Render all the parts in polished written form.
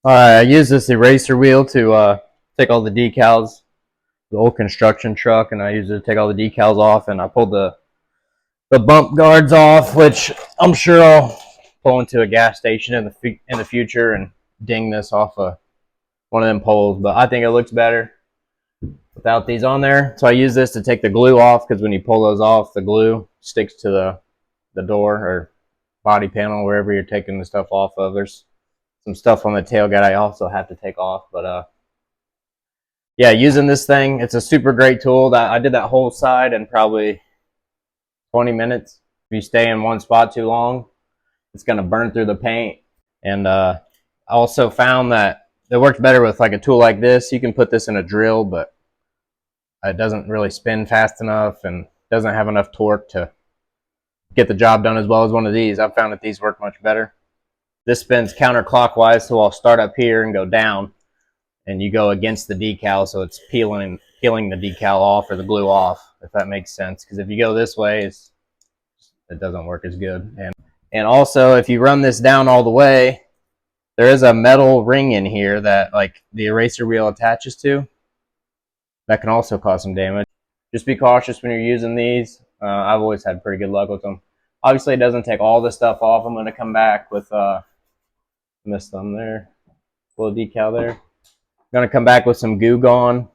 I use this eraser wheel to take all the decals, the old construction truck, and I use it to take all the decals off, and I pulled the bump guards off, which I'm sure I'll pull into a gas station in the future and ding this off of one of them poles, but I think it looks better without these on there. So I use this to take the glue off, because when you pull those off, the glue sticks to the door or body panel, wherever you're taking the stuff off of. There's some stuff on the tailgate I also have to take off, but yeah, using this thing, it's a super great tool. I did that whole side in probably 20 minutes. If you stay in one spot too long, it's going to burn through the paint. And I also found that it works better with like a tool like this. You can put this in a drill, but it doesn't really spin fast enough and doesn't have enough torque to get the job done as well as one of these. I've found that these work much better. This spins counterclockwise, so I'll start up here and go down, and you go against the decal, so it's peeling the decal off or the glue off, if that makes sense. Because if you go this way, it doesn't work as good. And also, if you run this down all the way, there is a metal ring in here that like the eraser wheel attaches to. That can also cause some damage. Just be cautious when you're using these. I've always had pretty good luck with them. Obviously, it doesn't take all the stuff off. I'm going to come back with missed them there, little decal there. I'm going to come back with some Goo Gone,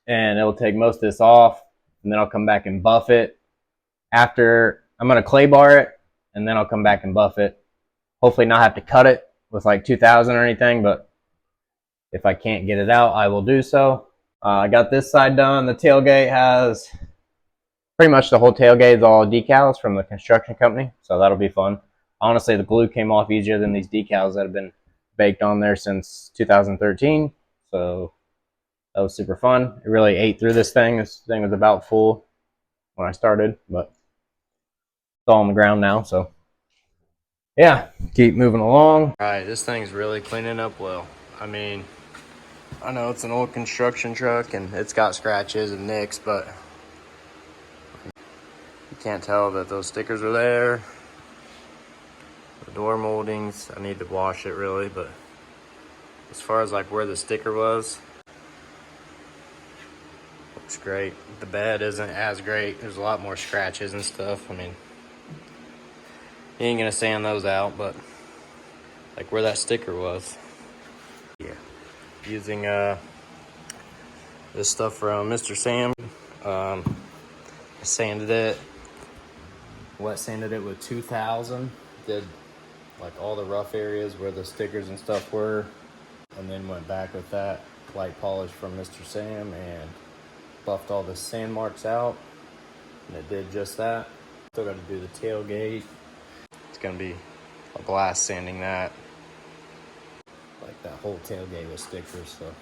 and it'll take most of this off, and then I'll come back and buff it. After, I'm going to clay bar it, and then I'll come back and buff it. Hopefully not have to cut it with like 2000 or anything, but if I can't get it out, I will do so. I got this side done. The tailgate has pretty much the whole tailgate is all decals from the construction company, so that'll be fun. Honestly, the glue came off easier than these decals that have been baked on there since 2013, so that was super fun. It really ate through this thing. This thing was about full when I started, but it's all on the ground now, so yeah, keep moving along. All right, this thing's really cleaning up well. I mean, I know it's an old construction truck and it's got scratches and nicks, but you can't tell that those stickers are there. The door moldings, I need to wash it really, but as far as like where the sticker was, looks great. The bed isn't as great. There's a lot more scratches and stuff. I mean, you ain't gonna sand those out, but like where that sticker was. Yeah. Using this stuff from Mr. Sam. I sanded it, wet sanded it with 2000. Did like all the rough areas where the stickers and stuff were, and then went back with that light polish from Mr. Sam and buffed all the sand marks out, and it did just that. Still got to do the tailgate. It's gonna be a blast sanding that. Like that whole tailgate with stickers, so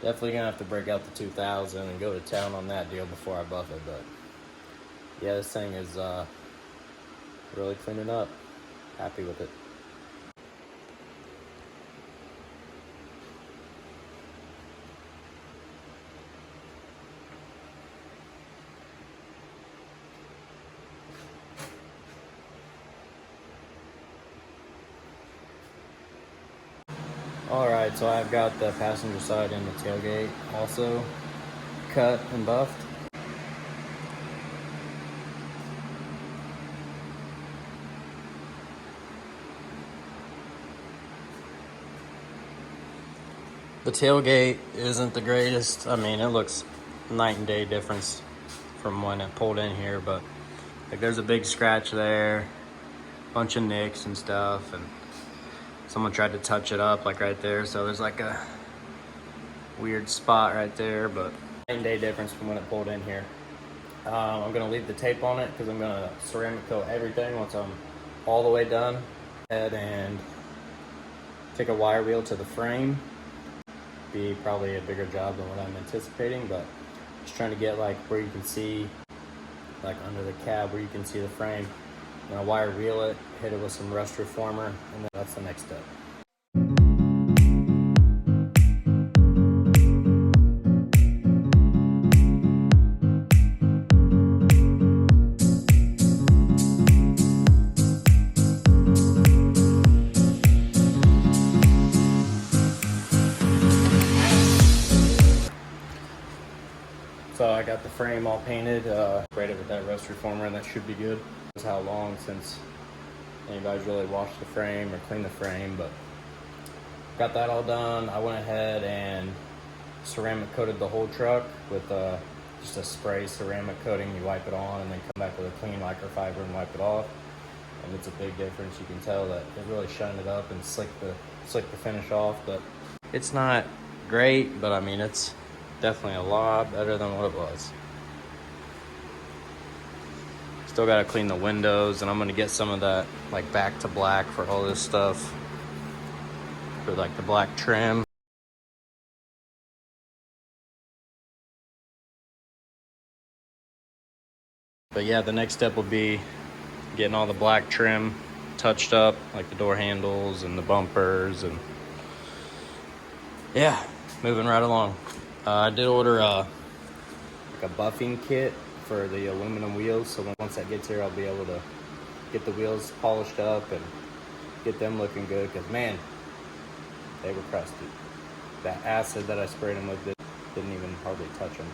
definitely gonna have to break out the 2000 and go to town on that deal before I buff it. But yeah, this thing is really cleaning up. Happy with it. Alright, so I've got the passenger side and the tailgate also cut and buffed. The tailgate isn't the greatest. I mean, it looks night and day difference from when it pulled in here, but like there's a big scratch there, bunch of nicks and stuff, and someone tried to touch it up like right there, so there's like a weird spot right there, but night and day difference from when it pulled in here. I'm gonna leave the tape on it because I'm gonna ceramic coat everything once I'm all the way done. Head and take a wire wheel to the frame. Be probably a bigger job than what I'm anticipating, but just trying to get like where you can see, like under the cab where you can see the frame. I'm gonna wire wheel it, hit it with some rust reformer, and then that's the next step. So I got the frame all painted, sprayed it with that rust reformer, and that should be good. That's how long since anybody's really washed the frame or cleaned the frame, but got that all done. I went ahead and ceramic coated the whole truck with just a spray ceramic coating. You wipe it on and then come back with a clean microfiber and wipe it off. And it's a big difference. You can tell that it really shined it up and slicked the finish off. But it's not great, but I mean, it's definitely a lot better than what it was. Still got to clean the windows, and I'm going to get some of that like back to black for all this stuff, for like the black trim. But yeah, the next step will be getting all the black trim touched up, like the door handles and the bumpers, and yeah, moving right along. I did order like a buffing kit for the aluminum wheels, so once that gets here, I'll be able to get the wheels polished up and get them looking good, because man, they were crusty. That acid that I sprayed them with didn't even hardly touch them.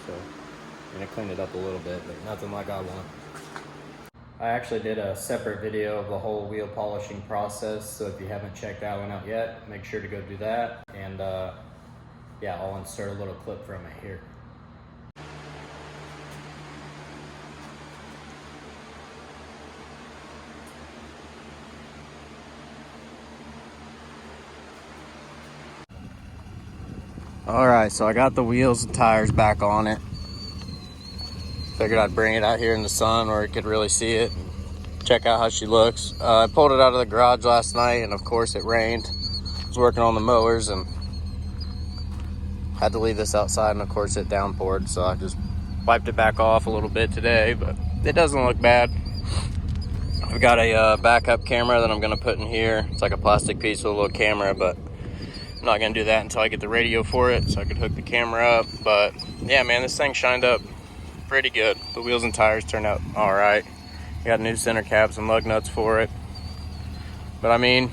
So I'm gonna clean it up a little bit, but nothing like I want. I actually did a separate video of the whole wheel polishing process, so if you haven't checked that one out yet, make sure to go do that. And yeah, I'll insert a little clip from it here. All right, so I got the wheels and tires back on it. Figured I'd bring it out here in the sun where you could really see it and check out how she looks. I pulled it out of the garage last night, and of course it rained. I was working on the mowers and had to leave this outside, and of course it downpoured, so I just wiped it back off a little bit today, but it doesn't look bad. I've got a backup camera that I'm gonna put in here. It's like a plastic piece with a little camera, but I'm not gonna do that until I get the radio for it, so I could hook the camera up. But yeah, man, this thing shined up pretty good. The wheels and tires turned out all right. Got new center caps and lug nuts for it. But I mean,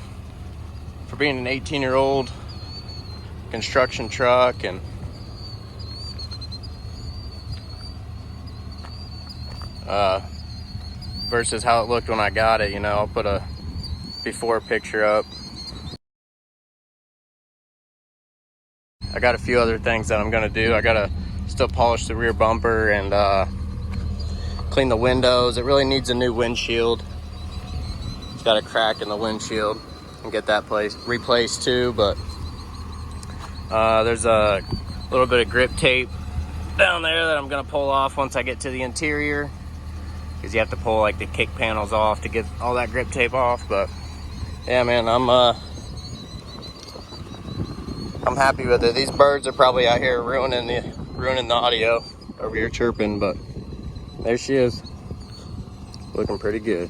for being an 18-year-old construction truck, and versus how it looked when I got it, you know, I'll put a before picture up. I got a few other things that I'm gonna do. I gotta still polish the rear bumper and clean the windows. It really needs a new windshield. It's got a crack in the windshield, and get that replaced too. But there's a little bit of grip tape down there that I'm gonna pull off once I get to the interior, because you have to pull like the kick panels off to get all that grip tape off. But yeah, man, I'm happy with it. These birds are probably out here ruining the audio over here chirping, but there she is, looking pretty good.